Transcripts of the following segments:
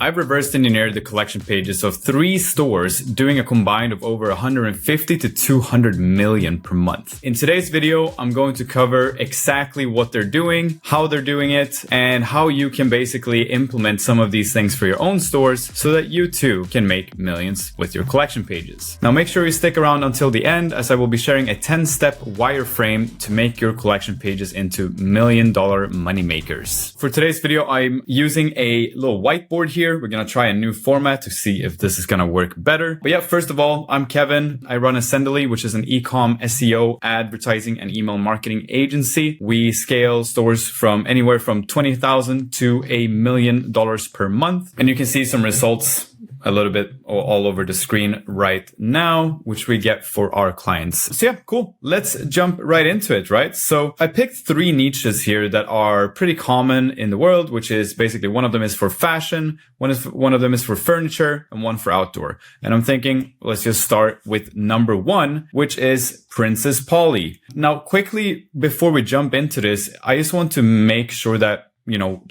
I've reverse engineered the collection pages of 3 stores doing a combined of over 150 to 200 million per month. In today's video, I'm going to cover exactly what they're doing, how they're doing it, and how you can basically implement some of these things for your own stores so that you too can make millions with your collection pages. Now make sure you stick around until the end, as I will be sharing a 10-step wireframe to make your collection pages into $1 million money makers. For today's video, I'm using a little whiteboard here. We're going to try a new format to see if this is going to work better. But yeah, first of all, I'm Kevin. I run Ascendly, which is an Ecom, SEO, advertising, and email marketing agency. We scale stores from anywhere from $20,000 to $1 million per month. And you can see some results a little bit all over the screen right now, which we get for our clients. So yeah, cool. Let's jump right into it, right? So I picked 3 niches here that are pretty common in the world, which is basically one of them is for fashion, one of them is for furniture, and one for outdoor. And I'm thinking, let's just start with number 1, which is Princess Polly. Now, quickly, before we jump into this, I just want to make sure that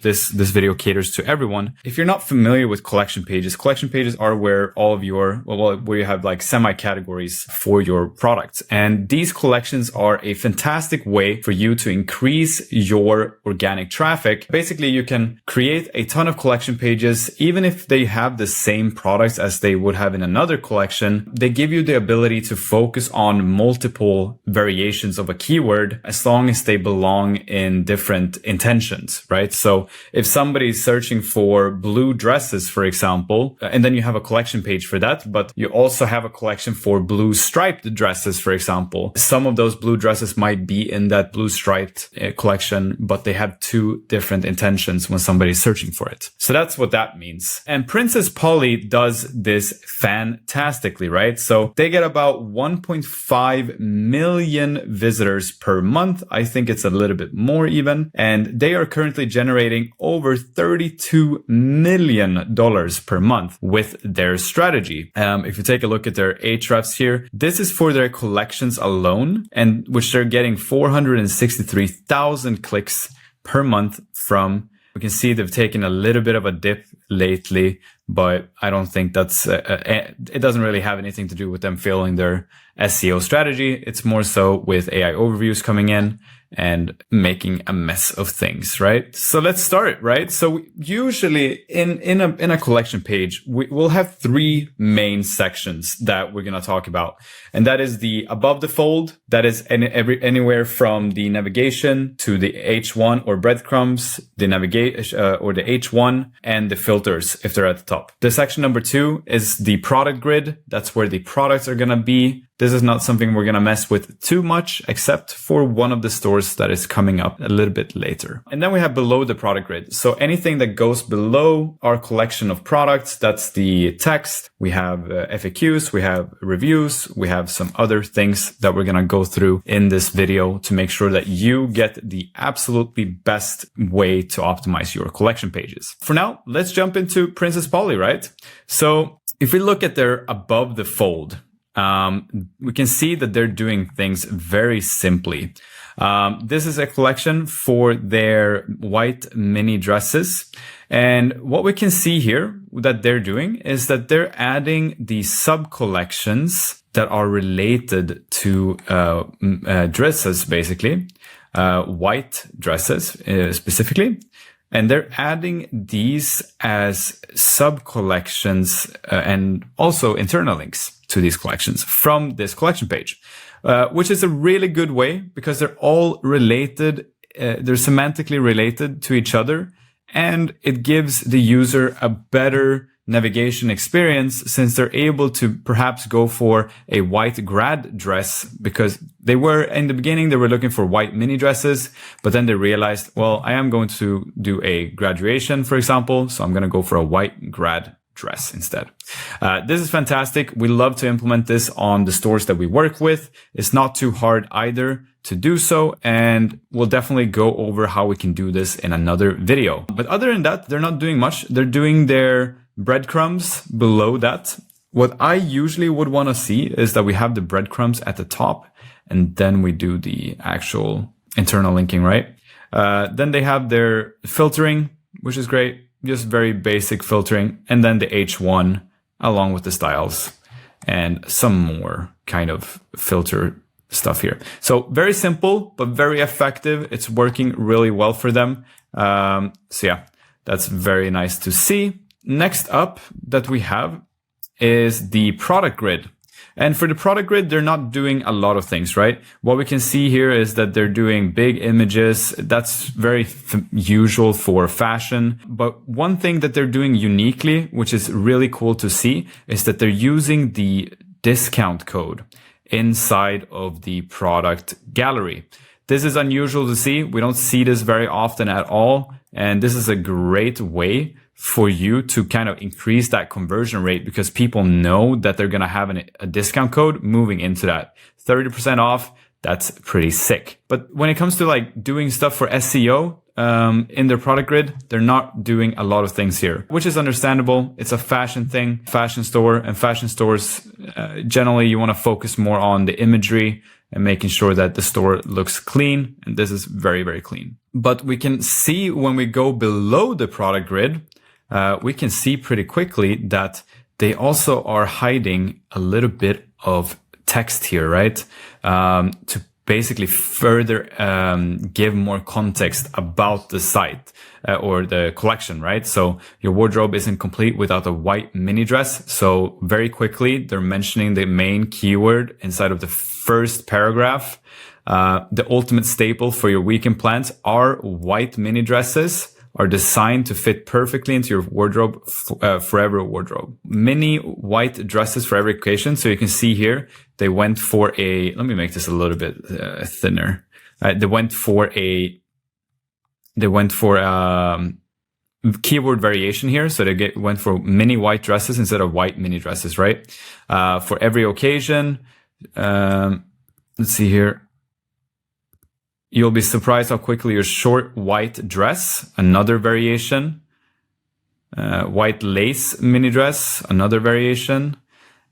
this video caters to everyone. If you're not familiar with collection pages are where all of your, where you have like semi-categories for your products. And these collections are a fantastic way for you to increase your organic traffic. Basically, you can create a ton of collection pages, even if they have the same products as they would have in another collection. They give you the ability to focus on multiple variations of a keyword as long as they belong in different intentions, right? So if somebody's searching for blue dresses, for example, and then you have a collection page for that, but you also have a collection for blue striped dresses, for example, some of those blue dresses might be in that blue striped collection, but they have 2 different intentions when somebody's searching for it. So that's what that means. And Princess Polly does this fantastically, right? So they get about 1.5 million visitors per month. I think it's a little bit more even. And they are currently generating over $32 million per month with their strategy. If you take a look at their Ahrefs here, this is for their collections alone, and which they're getting 463,000 clicks per month from. We can see they've taken a little bit of a dip lately, but I don't think that's, it doesn't really have anything to do with them failing their SEO strategy. It's more so with AI overviews coming in and making a mess of things, right? So let's start, right? So usually in a collection page, we'll have 3 main sections that we're going to talk about. And that is the above the fold. That is anywhere from the navigation to the H1 or breadcrumbs, the navigation or the H1, and the filters if they're at the top. The section number 2 is the product grid. That's where the products are going to be. This is not something we're going to mess with too much, except for one of the stores that is coming up a little bit later. And then we have below the product grid. So anything that goes below our collection of products, that's the text. We have FAQs, we have reviews, we have some other things that we're going to go through in this video to make sure that you get the absolutely best way to optimize your collection pages. For now, let's jump into Princess Polly, right? So if we look at their above the fold, we can see that they're doing things very simply. This is a collection for their white mini dresses. And what we can see here that they're doing is that they're adding the sub collections that are related to dresses, basically, white dresses specifically. And they're adding these as sub collections and also internal links to these collections from this collection page, which is a really good way because they're all related. They're semantically related to each other, and it gives the user a better navigation experience since they're able to perhaps go for a white grad dress, because they were in the beginning, they were looking for white mini dresses, but then they realized, well, I am going to do a graduation, for example, so I'm going to go for a white grad dress instead. This is fantastic. We love to implement this on the stores that we work with. It's not too hard either to do so, and we'll definitely go over how we can do this in another video. But other than that, they're not doing much. They're doing their breadcrumbs below that. What I usually would want to see is that we have the breadcrumbs at the top, and then we do the actual internal linking, right? Then they have their filtering, which is great. just very basic filtering, and then the H1 along with the styles and some more kind of filter stuff here. So very simple, but very effective. It's working really well for them. So yeah, that's very nice to see. Next up that we have is the product grid. And for the product grid, they're not doing a lot of things, right? What we can see here is that they're doing big images. That's very usual for fashion. But one thing that they're doing uniquely, which is really cool to see, is that they're using the discount code inside of the product gallery. This is unusual to see. We don't see this very often at all. And this is a great way for you to kind of increase that conversion rate, because people know that they're going to have a discount code moving into that 30% off. That's pretty sick. But when it comes to like doing stuff for SEO, in their product grid, they're not doing a lot of things here, which is understandable. It's a fashion thing, fashion store, and fashion stores, generally you want to focus more on the imagery and making sure that the store looks clean. And this is very, very clean. But we can see when we go below the product grid, we can see pretty quickly that they also are hiding a little bit of text here, right? To basically further give more context about the site or the collection, right? So your wardrobe isn't complete without a white mini dress. So very quickly, they're mentioning the main keyword inside of the first paragraph. The ultimate staple for your weekend plans are white mini dresses, are designed to fit perfectly into your wardrobe, forever wardrobe. Mini white dresses for every occasion. So you can see here, they went for let me make this a little bit thinner. They went for keyword variation here. So they went for mini white dresses instead of white mini dresses, right? For every occasion. Let's see here. You'll be surprised how quickly your short white dress, another variation. White lace mini dress, another variation.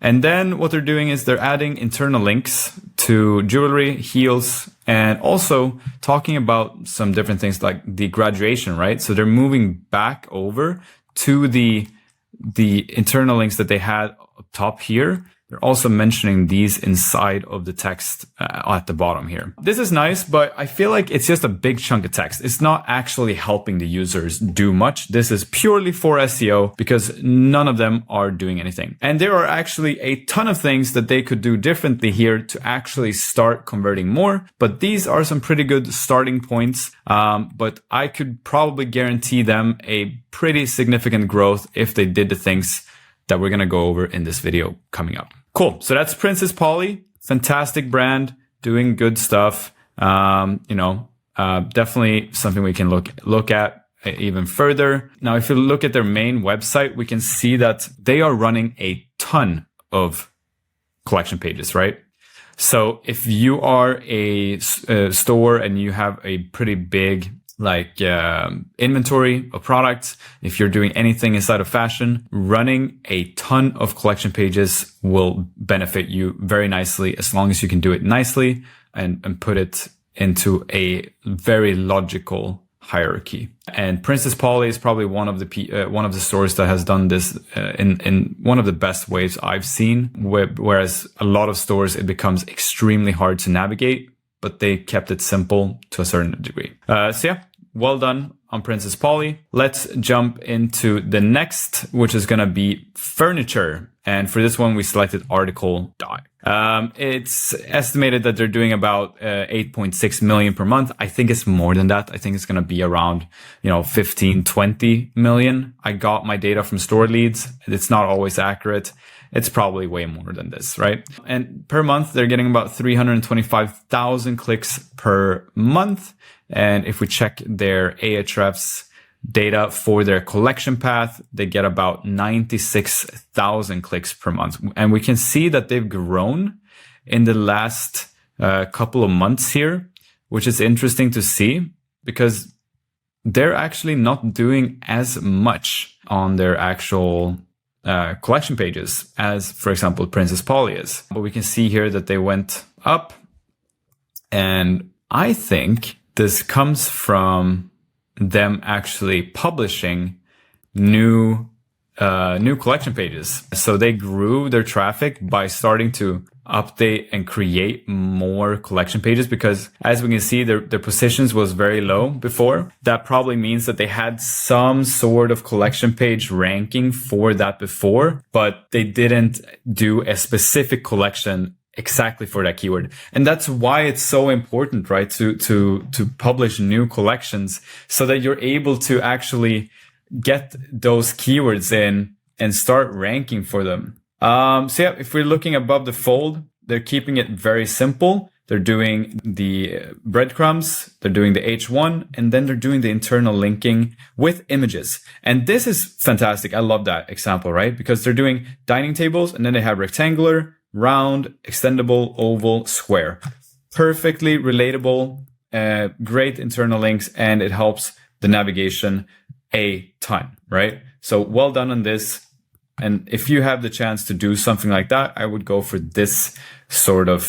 And then what they're doing is they're adding internal links to jewelry, heels, and also talking about some different things like the graduation, right? So they're moving back over to the internal links that they had up top here. They're also mentioning these inside of the text at the bottom here. This is nice, but I feel like it's just a big chunk of text. It's not actually helping the users do much. This is purely for SEO because none of them are doing anything. And there are actually a ton of things that they could do differently here to actually start converting more. But these are some pretty good starting points. But I could probably guarantee them a pretty significant growth if they did the things that we're going to go over in this video coming up. Cool. So that's Princess Polly. Fantastic brand, doing good stuff. Definitely something we can look at even further. Now, if you look at their main website, we can see that they are running a ton of collection pages, right? So if you are a store and you have a pretty big inventory of products, if you're doing anything inside of fashion, running a ton of collection pages will benefit you very nicely as long as you can do it nicely and put it into a very logical hierarchy. And Princess Polly is probably one of the stores that has done this in one of the best ways I've seen, whereas a lot of stores, it becomes extremely hard to navigate, but they kept it simple to a certain degree. So yeah, well done on Princess Polly. Let's jump into the next, which is going to be furniture. And for this one, we selected article dye. It's estimated that they're doing about 8.6 million per month. I think it's more than that. I think it's going to be around, 15, 20 million. I got my data from Store Leads. It's not always accurate. It's probably way more than this, right? And per month, they're getting about 325,000 clicks per month. And if we check their Ahrefs data for their collection path, they get about 96,000 clicks per month. And we can see that they've grown in the last couple of months here, which is interesting to see because they're actually not doing as much on their actual collection pages as, for example, Princess Polly is. But we can see here that they went up. And I think this comes from them actually publishing new collection pages. So they grew their traffic by starting to update and create more collection pages, because as we can see, their positions was very low before. That probably means that they had some sort of collection page ranking for that before, but they didn't do a specific collection exactly for that keyword. And that's why it's so important, right? To publish new collections so that you're able to actually get those keywords in and start ranking for them. So yeah, if we're looking above the fold, they're keeping it very simple. They're doing the breadcrumbs, they're doing the H1, and then they're doing the internal linking with images. And this is fantastic. I love that example, right? Because they're doing dining tables, and then they have rectangular, round, extendable, oval, square. Perfectly relatable, great internal links, and it helps the navigation a ton, right? So well done on this. And if you have the chance to do something like that, I would go for this sort of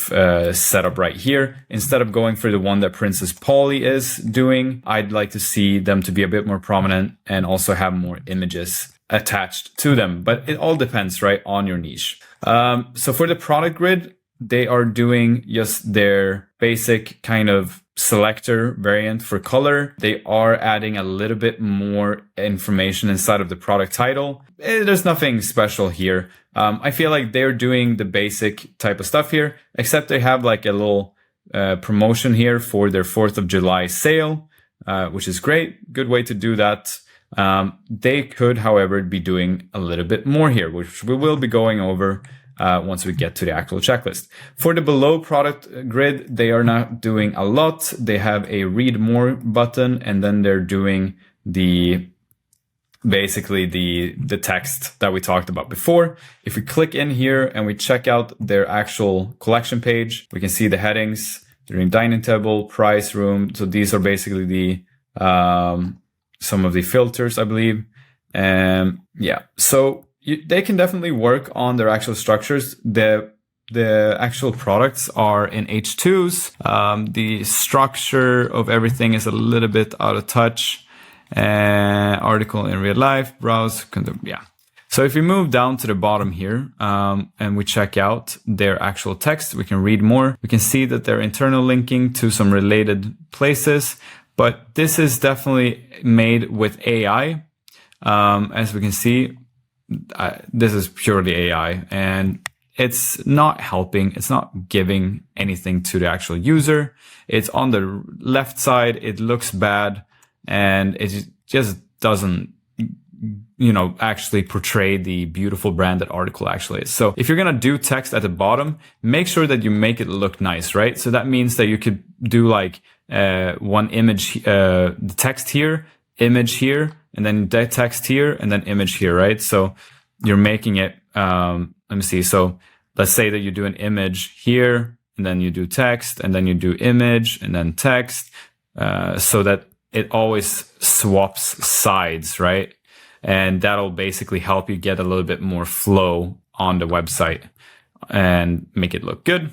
setup right here. Instead of going for the one that Princess Polly is doing, I'd like to see them to be a bit more prominent and also have more images attached to them. But it all depends, right, on your niche. So for the product grid, they are doing just their basic kind of selector variant for color. They are adding a little bit more information inside of the product title. There's nothing special here. I feel like they're doing the basic type of stuff here, except they have like a little promotion here for their 4th of July sale, which is great. Good way to do that. They could, however, be doing a little bit more here, which we will be going over once we get to the actual checklist. For the below product grid, they are not doing a lot. They have a read more button, and then they're doing basically the text that we talked about before. If we click in here and we check out their actual collection page, we can see the headings. They're in dining table, price, room. So these are basically the some of the filters, I believe. Yeah, so they can definitely work on their actual structures. The actual products are in H2s. The structure of everything is a little bit out of touch. Article in real life, browse, yeah. So if we move down to the bottom here, and we check out their actual text, we can read more. We can see that they're internal linking to some related places, but this is definitely made with AI. As we can see, this is purely AI, and it's not helping. It's not giving anything to the actual user. It's on the left side. It looks bad, and it just doesn't, actually portray the beautiful brand that article actually is. So if you're going to do text at the bottom, make sure that you make it look nice, right? So that means that you could do like one image, the text here, image here, and then the text here, and then image here, right? So you're making it, let me see. So let's say that you do an image here, and then you do text, and then you do image, and then text, so that it always swaps sides, right? And that'll basically help you get a little bit more flow on the website and make it look good.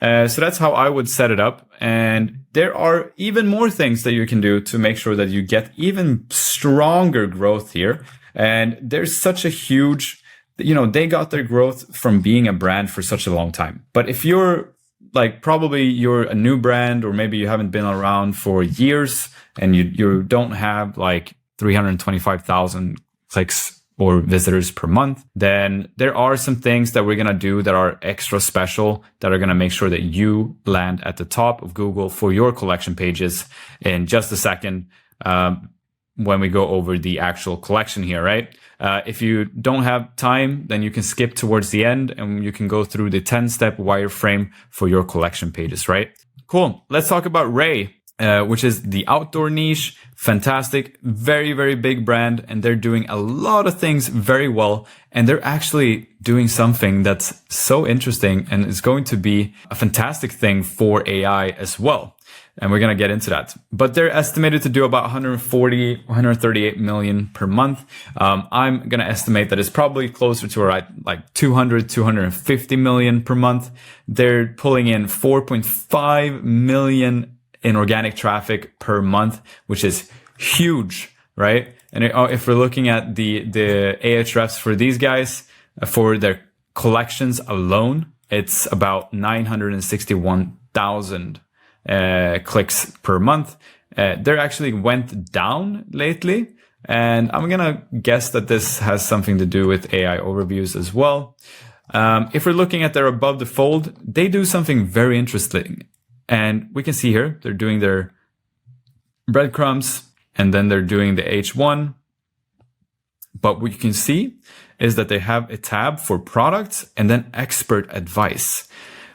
So that's how I would set it up. And there are even more things that you can do to make sure that you get even stronger growth here. And there's such a huge, they got their growth from being a brand for such a long time. But if you're probably you're a new brand, or maybe you haven't been around for years and you don't have 325,000 clicks or visitors per month, then there are some things that we're going to do that are extra special, that are going to make sure that you land at the top of Google for your collection pages in just a second, when we go over the actual collection here, right? If you don't have time, then you can skip towards the end and you can go through the 10-step wireframe for your collection pages, right? Cool. Let's talk about REI, which is the outdoor niche. Fantastic, very, very big brand, and they're doing a lot of things very well. And they're actually doing something that's so interesting, and it's going to be a fantastic thing for AI as well. And we're going to get into that. But they're estimated to do about 138 million per month. I'm going to estimate that it's probably closer to around 250 million per month. They're pulling in 4.5 million in organic traffic per month, which is huge, right? And if we're looking at the Ahrefs for these guys, for their collections alone, it's about 961,000 clicks per month. They actually went down lately. And I'm going to guess that this has something to do with AI overviews as well. If we're looking at their above the fold, they do something very interesting. And we can see here, they're doing their breadcrumbs and then they're doing the H1. But what you can see is that they have a tab for products and then expert advice,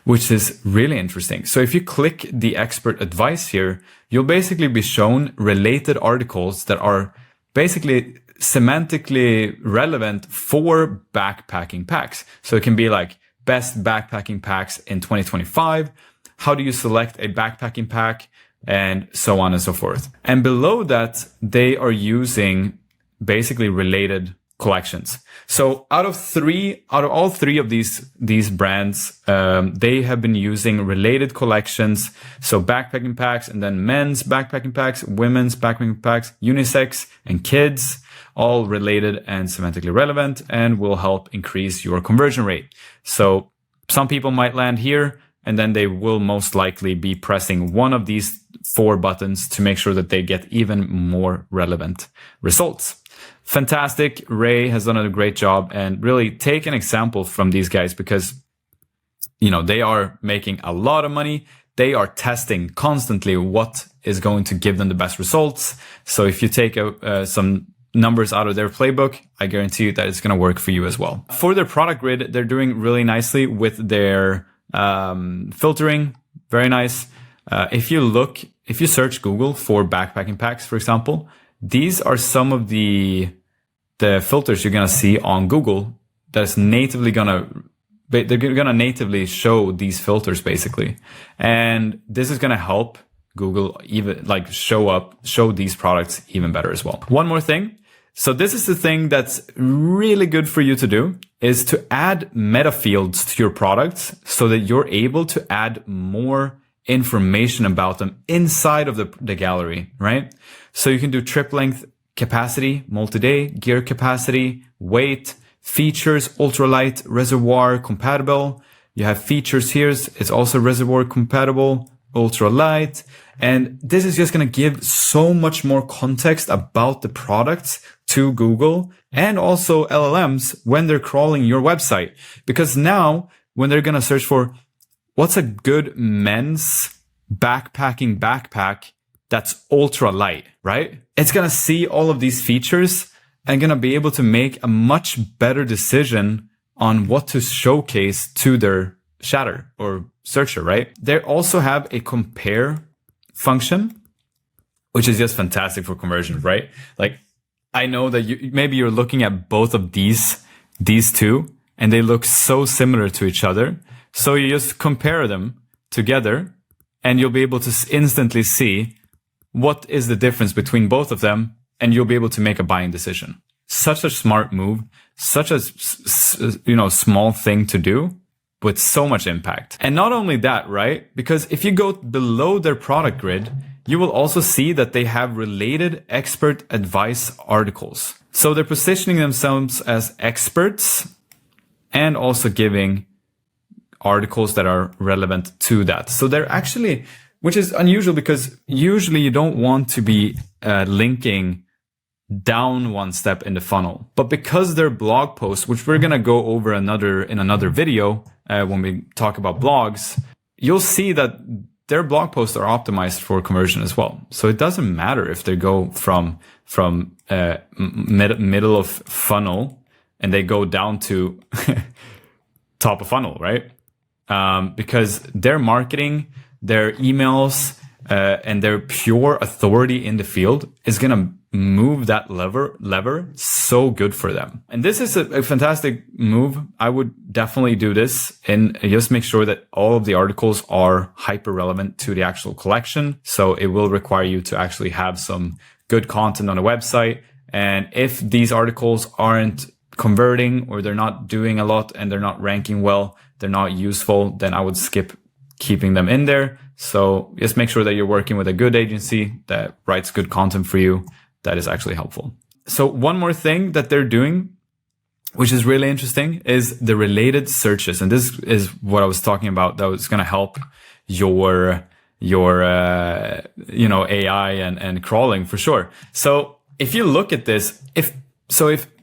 which is really interesting. So if you click the expert advice here, you'll basically be shown related articles that are basically semantically relevant for backpacking packs. So it can be like best backpacking packs in 2025. How do you select a backpacking pack? And so on and so forth. And below that, they are using basically related collections. So out of all three of these brands, they have been using related collections. So backpacking packs and then men's backpacking packs, women's backpacking packs, unisex and kids, all related and semantically relevant and will help increase your conversion rate. So some people might land here and then they will most likely be pressing one of these 4 buttons to make sure that they get even more relevant results. Fantastic. REI has done a great job, and really take an example from these guys because, they are making a lot of money. They are testing constantly what is going to give them the best results. So if you take some numbers out of their playbook, I guarantee you that it's going to work for you as well. For their product grid, they're doing really nicely with their filtering. Very nice. If you search Google for backpacking packs, for example, these are some of the filters you're going to see on Google that's natively they're going to natively show these filters basically. And this is going to help Google even show these products even better as well. One more thing. So this is the thing that's really good for you to do is to add meta fields to your products so that you're able to add more information about them inside of the gallery, right? So you can do trip length, capacity, multi-day, gear capacity, weight, features, ultralight, reservoir compatible. You have features here. It's also reservoir compatible, ultralight. And this is just going to give so much more context about the products to Google and also LLMs when they're crawling your website. Because now when they're going to search for what's a good men's backpacking backpack that's ultra light, right? It's going to see all of these features and going to be able to make a much better decision on what to showcase to their shatter or searcher, right? They also have a compare function, which is just fantastic for conversion, right? Like I know that maybe you're looking at both of these two and they look so similar to each other. So you just compare them together and you'll be able to instantly see what is the difference between both of them, and you'll be able to make a buying decision. Such a smart move, such a small thing to do with so much impact. And not only that, right? Because if you go below their product grid, you will also see that they have related expert advice articles. So they're positioning themselves as experts and also giving articles that are relevant to that. So they're actually, which is unusual because usually you don't want to be linking down one step in the funnel. But because their blog posts, which we're going to go over in another video when we talk about blogs, you'll see that their blog posts are optimized for conversion as well. So it doesn't matter if they go from middle of funnel and they go down to top of funnel, right? Because their marketing, their emails, and their pure authority in the field is going to move that lever so good for them. And this is a fantastic move. I would definitely do this and just make sure that all of the articles are hyper relevant to the actual collection. So it will require you to actually have some good content on a website. And if these articles aren't converting or they're not doing a lot and they're not ranking well, they're not useful, then I would skip keeping them in there. So just make sure that you're working with a good agency that writes good content for you. That is actually helpful. So one more thing that they're doing, which is really interesting, is the related searches. And this is what I was talking about that was going to help your AI and crawling for sure. So if you look at this, if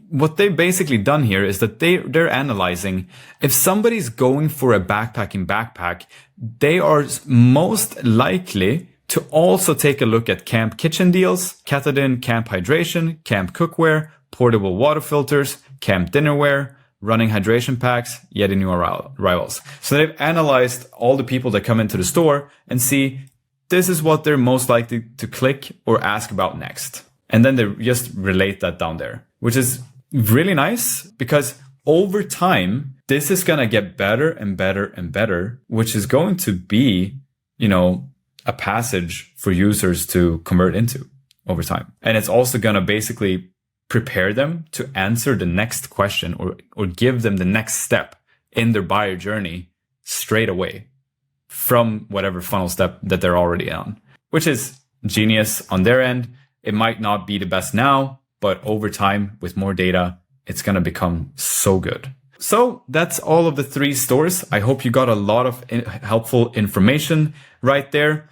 what they've basically done here is that they're analyzing if somebody's going for a backpack, they are most likely to also take a look at camp kitchen deals, Katadyn camp hydration, camp cookware, portable water filters, camp dinnerware, running hydration packs, Yeti new arrivals. So they've analyzed all the people that come into the store and see this is what they're most likely to click or ask about next. And then they just relate that down there, which is really nice because over time, this is going to get better and better and better, which is going to be, a passage for users to convert into over time. And it's also going to basically prepare them to answer the next question or give them the next step in their buyer journey straight away from whatever funnel step that they're already on, which is genius on their end. It might not be the best now, but over time with more data, it's going to become so good. So that's all of the 3 stores. I hope you got a lot of helpful information right there.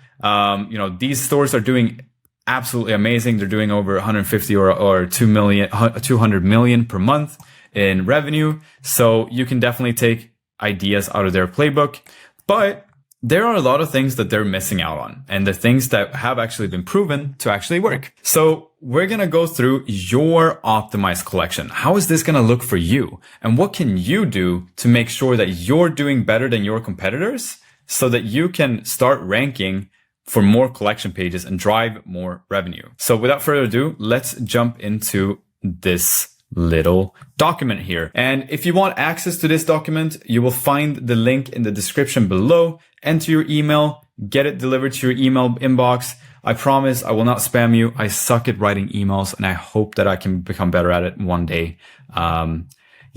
These stores are doing absolutely amazing. They're doing over 150 or 200 million per month in revenue. So you can definitely take ideas out of their playbook, but there are a lot of things that they're missing out on and the things that have actually been proven to actually work. So we're going to go through your optimized collection. How is this going to look for you? And what can you do to make sure that you're doing better than your competitors so that you can start ranking for more collection pages and drive more revenue? So without further ado, let's jump into this little document here. And if you want access to this document, you will find the link in the description below. Enter your email, get it delivered to your email inbox. I promise I will not spam you. I suck at writing emails and I hope that I can become better at it one day.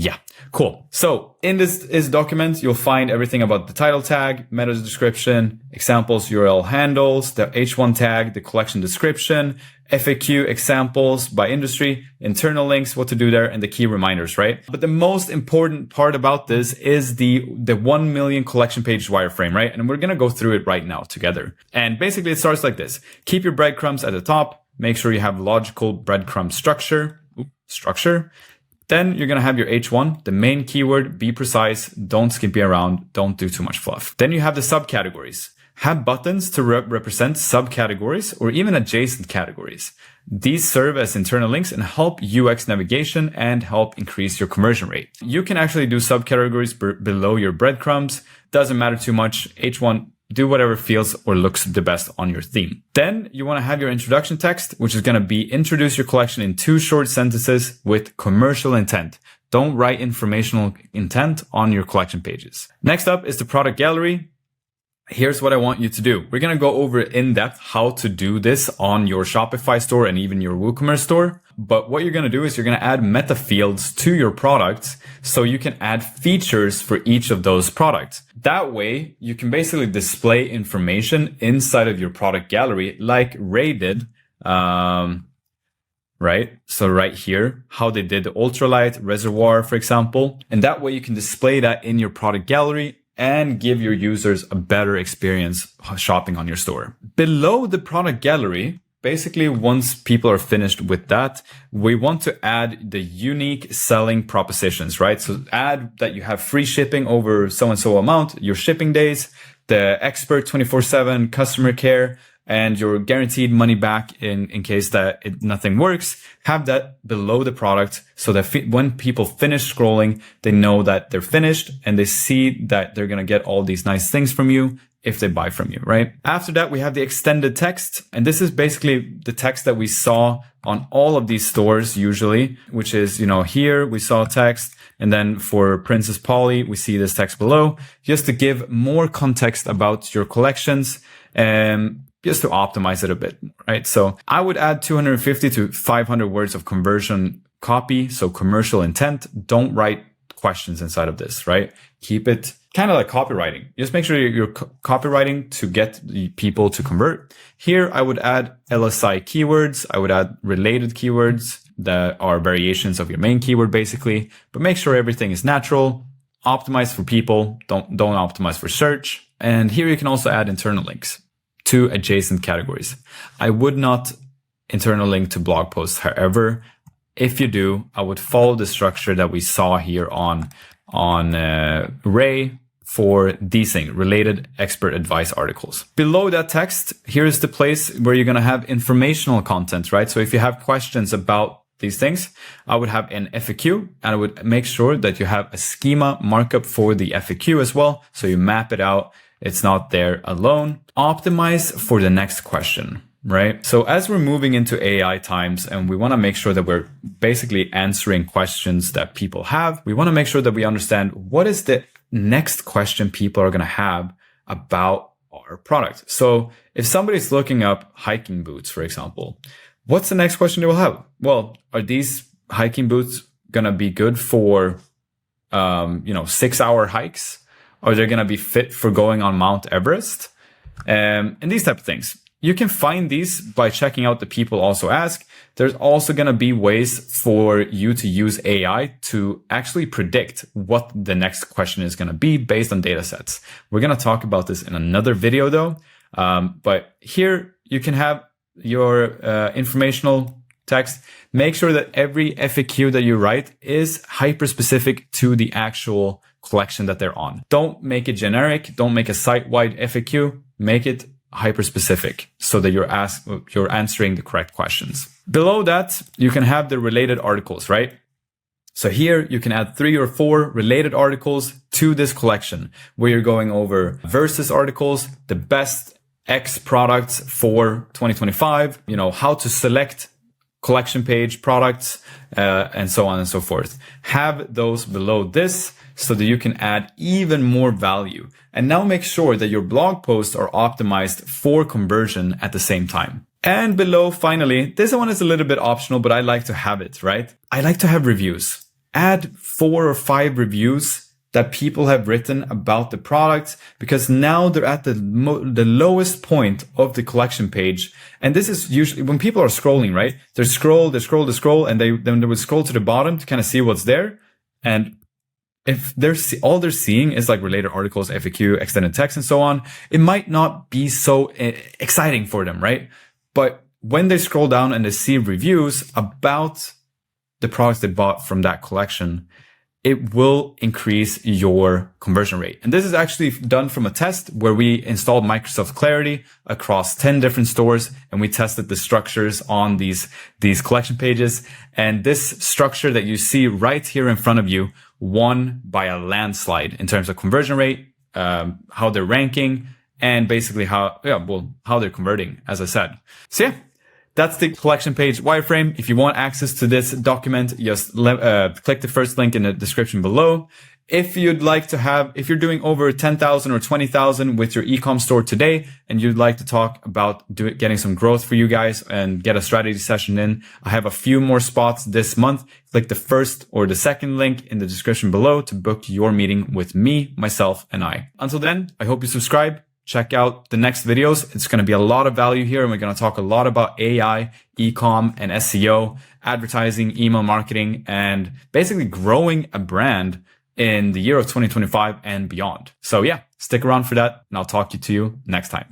Yeah, cool. So in this document, you'll find everything about the title tag, meta description, examples, URL handles, the H1 tag, the collection description, FAQ examples by industry, internal links, what to do there, and the key reminders, right? But the most important part about this is the 1 million collection page wireframe, right? And we're going to go through it right now together. And basically it starts like this. Keep your breadcrumbs at the top. Make sure you have logical breadcrumb structure. Then you're going to have your H1, the main keyword, be precise, don't skimpy around, don't do too much fluff. Then you have the subcategories. Have buttons to represent subcategories or even adjacent categories. These serve as internal links and help UX navigation and help increase your conversion rate. You can actually do subcategories below your breadcrumbs. Doesn't matter too much. H1, do whatever feels or looks the best on your theme. Then you want to have your introduction text, which is going to be introduce your collection in 2 short sentences with commercial intent. Don't write informational intent on your collection pages. Next up is the product gallery. Here's what I want you to do. We're going to go over in depth how to do this on your Shopify store and even your WooCommerce store. But what you're going to do is you're going to add meta fields to your products so you can add features for each of those products. That way you can basically display information inside of your product gallery like REI did. Right? So right here, how they did the ultralight reservoir, for example. And that way you can display that in your product gallery and give your users a better experience shopping on your store. Below the product gallery, basically once people are finished with that, we want to add the unique selling propositions, right? So add that you have free shipping over so-and-so amount, your shipping days, the expert 24/7 customer care, and your guaranteed money back in case that nothing works. Have that below the product so that when people finish scrolling, they know that they're finished and they see that they're going to get all these nice things from you if they buy from you, right? After that, we have the extended text. And this is basically the text that we saw on all of these stores usually, which is, here we saw text. And then for Princess Polly, we see this text below just to give more context about your collections and just to optimize it a bit, right? So I would add 250 to 500 words of conversion copy. So commercial intent. Don't write questions inside of this, right? Keep it kind of like copywriting. Just make sure you're copywriting to get the people to convert. Here, I would add LSI keywords. I would add related keywords. that are variations of your main keyword basically, but make sure everything is natural, optimize for people, don't optimize for search. And here you can also add internal links to adjacent categories. I would not internal link to blog posts. However, if you do, I would follow the structure that we saw here on REI for these things, related expert advice articles. Below that text, here's the place where you're going to have informational content, right? So if you have questions about these things, I would have an FAQ, and I would make sure that you have a schema markup for the FAQ as well. So you map it out. It's not there alone. Optimize for the next question, right? So as we're moving into AI times and we want to make sure that we're basically answering questions that people have, we want to make sure that we understand what is the next question people are going to have about our product. So if somebody's looking up hiking boots, for example, what's the next question they will have? Well, are these hiking boots going to be good for, 6-hour hikes? Are they going to be fit for going on Mount Everest? And these type of things. You can find these by checking out the people also ask. There's also going to be ways for you to use AI to actually predict what the next question is going to be based on data sets. We're going to talk about this in another video though. But here you can have your informational text. Make sure that every FAQ that you write is hyper specific to the actual collection that they're on. Don't make it generic. Don't make a site-wide FAQ. Make it hyper specific so that you're answering the correct questions. Below that, you can have the related articles, right? So here you can add 3 or 4 related articles to this collection where you're going over versus articles, the best X products for 2025, how to select collection page products, and so on and so forth. Have those below this so that you can add even more value. And now make sure that your blog posts are optimized for conversion at the same time. And below, finally, this one is a little bit optional, but I like to have it, right? I like to have reviews. Add 4 or 5 reviews that people have written about the product, because now they're at the lowest point of the collection page. And this is usually when people are scrolling, right? They scroll, and then they would scroll to the bottom to kind of see what's there. And if all they're seeing is like related articles, FAQ, extended text, and so on, it might not be so exciting for them, right? But when they scroll down and they see reviews about the products they bought from that collection, it will increase your conversion rate. And this is actually done from a test where we installed Microsoft Clarity across 10 different stores, and we tested the structures on these collection pages. And this structure that you see right here in front of you won by a landslide in terms of conversion rate, how they're ranking, and basically how they're converting, as I said. So yeah, that's the collection page wireframe. If you want access to this document, just click the first link in the description below. If you'd like to if you're doing over 10,000 or 20,000 with your ecom store today, and you'd like to talk about getting some growth for you guys and get a strategy session in, I have a few more spots this month. Click the first or the second link in the description below to book your meeting with me, myself, and I. Until then, I hope you subscribe. Check out the next videos. It's going to be a lot of value here, and we're going to talk a lot about AI, ecom, and SEO, advertising, email marketing, and basically growing a brand in the year of 2025 and beyond. So yeah, stick around for that, and I'll talk to you next time.